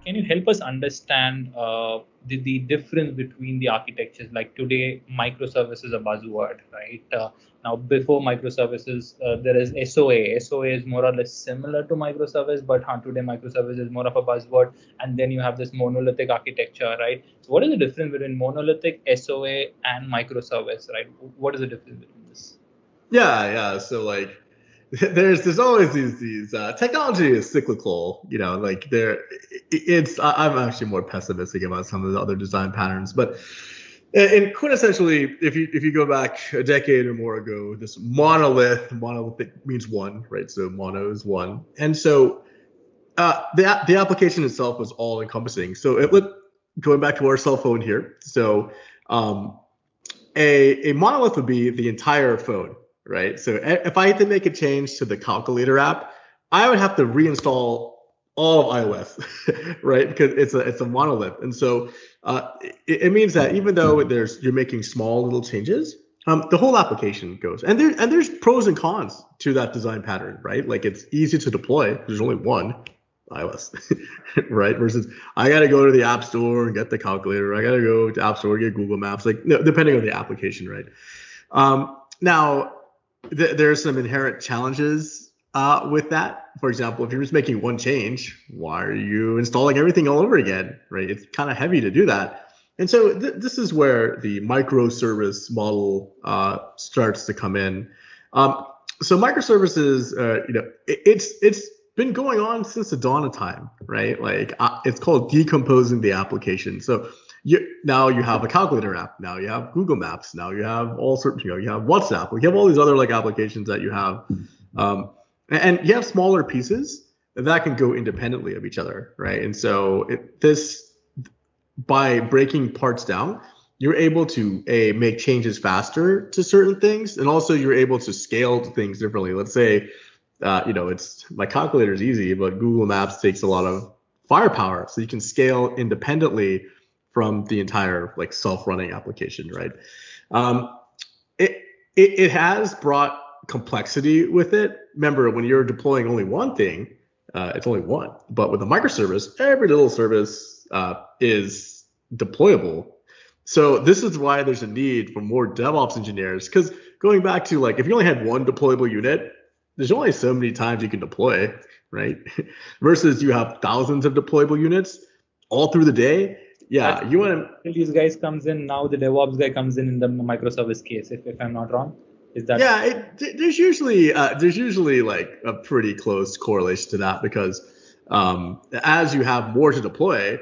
Can you help us understand the difference between the architectures? Like today, microservice is a buzzword, right? Now, before microservices, there is SOA. SOA is more or less similar to microservice, but today microservice is more of a buzzword. And then you have this monolithic architecture, right? So, what is the difference between monolithic, SOA, and microservice, right? What is the difference between this? Yeah. So like, there's always these technology is cyclical. Like I'm actually more pessimistic about some of the other design patterns, but and quintessentially, if you go back a decade or more ago, this monolithic means one, right? So mono is one, and so the application itself was all encompassing. So going back to our cell phone here. So um, a monolith would be the entire phone, right? So if I had to make a change to the calculator app, I would have to reinstall all of iOS, right? Because it's a monolith, and so it means that even though you're making small little changes, the whole application goes. And there's pros and cons to that design pattern, right? Like it's easy to deploy. There's only one iOS, right? Versus I got to go to the App Store and get the calculator. I got to go to App Store and get Google Maps. Like no, depending on the application, right? Now, there's some inherent challenges with that. For example, if you're just making one change, why are you installing everything all over again, right? It's kind of heavy to do that. And so this is where the microservice model starts to come in. So microservices, it's been going on since the dawn of time, right? Like it's called decomposing the application. So now you have a calculator app. Now you have Google Maps. Now you have all sorts. You have WhatsApp. You have all these other like applications that you have, and you have smaller pieces that can go independently of each other, right? And so by breaking parts down, you're able to make changes faster to certain things, and also you're able to scale things differently. Let's say, it's my calculator is easy, but Google Maps takes a lot of firepower, so you can scale independently from the entire like self-running application, right? Um, it has brought complexity with it. Remember, when you're deploying only one thing, it's only one. But with a microservice, every little service is deployable. So this is why there's a need for more DevOps engineers. Because going back to like, if you only had one deployable unit, there's only so many times you can deploy, right? Versus you have thousands of deployable units all through the day. Yeah, you want to. These guys comes in now. The DevOps guy comes in the microservice case. If I'm not wrong, is that? Yeah, there's usually like a pretty close correlation to that because as you have more to deploy,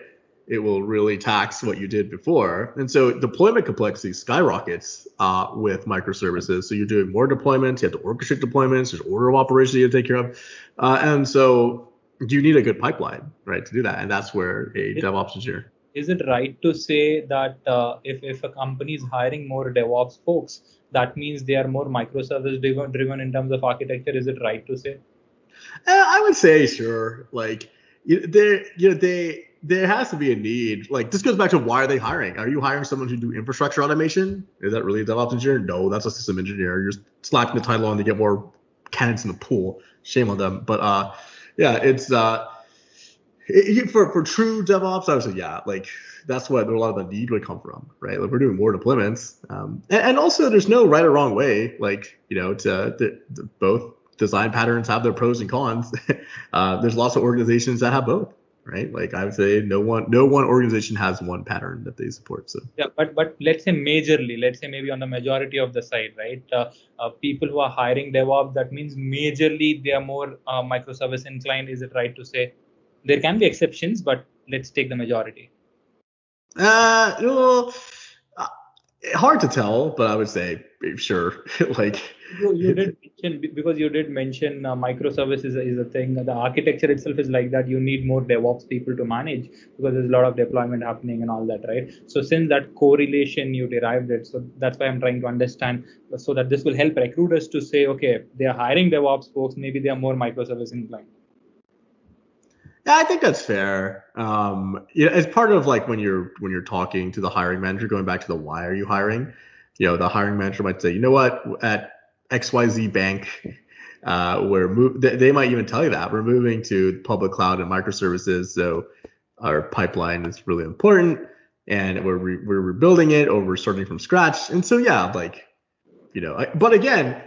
it will really tax what you did before, and so deployment complexity skyrockets with microservices. So you're doing more deployments, you have to orchestrate deployments, there's order of operations you have to take care of, and so you need a good pipeline, right, to do that, and that's where a DevOps engineer. Is it right to say that if a company is hiring more DevOps folks, that means they are more microservice driven in terms of architecture? Is it right to say? I would say sure. Like there has to be a need. Like this goes back to why are they hiring? Are you hiring someone to do infrastructure automation? Is that really a DevOps engineer? No, that's a system engineer. You're just slapping the title on to get more candidates in the pool. Shame on them. But yeah, it's for true DevOps, I would say yeah. Like that's where a lot of the need would come from, right? Like we're doing more deployments, and also there's no right or wrong way. Like to both design patterns have their pros and cons. There's lots of organizations that have both, right? Like I would say no one organization has one pattern that they support. So yeah, but let's say majorly, let's say maybe on the majority of the side, right? People who are hiring DevOps, that means majorly they are more microservice inclined. Is it right to say? There can be exceptions, but let's take the majority. Well, hard to tell, but I would say sure. Like you did mention, because you did mention microservice is a thing. The architecture itself is like that. You need more DevOps people to manage because there's a lot of deployment happening and all that, right? So since that correlation you derived it, so that's why I'm trying to understand, so that this will help recruiters to say, okay, they are hiring DevOps folks, maybe they are more microservice inclined. Yeah, I think that's fair. As part of like when you're talking to the hiring manager, going back to the why are you hiring, the hiring manager might say, you know what, at XYZ Bank, they might even tell you that we're moving to public cloud and microservices, so our pipeline is really important, and we're rebuilding it or we're starting from scratch. And so yeah, like, but again,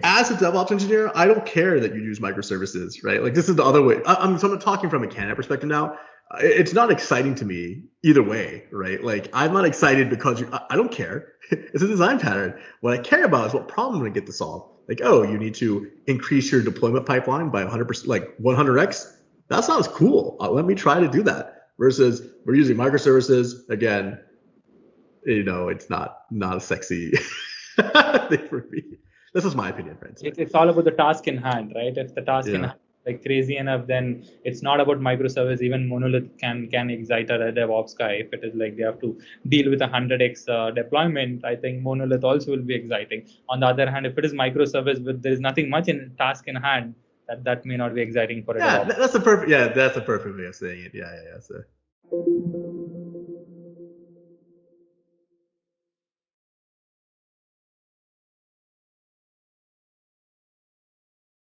as a DevOps engineer, I don't care that you use microservices, right? Like, this is the other way. I'm talking from a candidate perspective now. It's not exciting to me either way, right? Like, I'm not excited because I don't care. It's a design pattern. What I care about is what problem I get to solve. Like, oh, you need to increase your deployment pipeline by 100%, like 100x. That sounds cool. Let me try to do that. Versus we're using microservices. Again, it's not a sexy thing for me. This is my opinion, friends. It's all about the task in hand, right? If the task in hand is like crazy enough, then it's not about microservice. Even monolith can excite a DevOps guy. If it is like they have to deal with 100x deployment, I think monolith also will be exciting. On the other hand, if it is microservice, but there is nothing much in task in hand, that may not be exciting for a DevOps. That's a perfect way of saying it. Yeah. So.